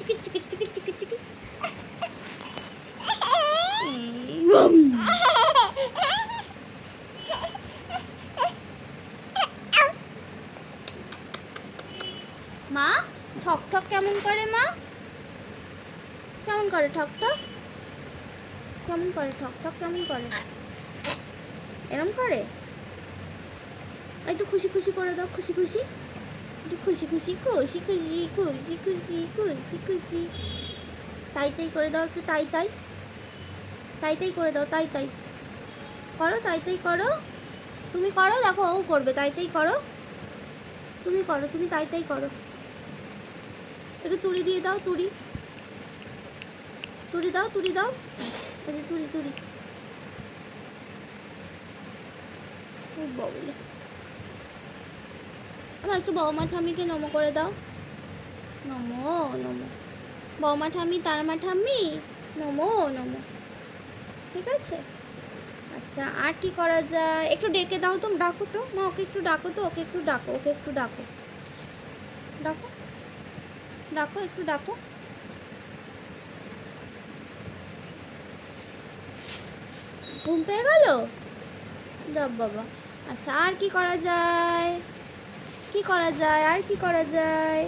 চিকি চিকি চিকি চিকি চিকি। মা ঠক ঠক কেমন করে? মা কেমন করে ঠক ঠক? কেমন করে ঠক ঠক? কেমন করে? এরম করে? একটু খুশি খুশি করে দাও, খুশি খুশি, একটু খুশি খুশি খুশি খুশি খুশি খুশি খুশি খুশি। তাই তাই করে দাও, একটু তাই তাই, তাই তাই করে দাও, তাই তাই করো, তাই তাই করো। তুমি করো, দেখো ও করবে, তাই তাই করো। তুমি করো, তুমি তাই তাই করো। একটু তুড়ি দিয়ে দাও, তুড়ি, তুড়ি দাও, তুড়ি দাও, আচ্ছা তুড়ি তুড়ি। ও বাবুলে, আমার একটু বৌমা ঠাম্মিকে নমো করে দাও। নমো নমো, বৌমা ঠাম্মি, তারামা ঠাম্মি, নমো নমো। ঠিক আছে, আচ্ছা আর কি করা যায়? একটু ডেকে দাও তো, ডাকো তো মা, ওকে একটু ডাকো তো, ওকে একটু ডাকো, ওকে একটু ডাকো, ডাকো ডাকো, একটু ডাকো। ঘুম পেয়ে গেল? যাব বাবা। আচ্ছা আর কি করা যায়? কি করা যায়? আর কি করা যায়?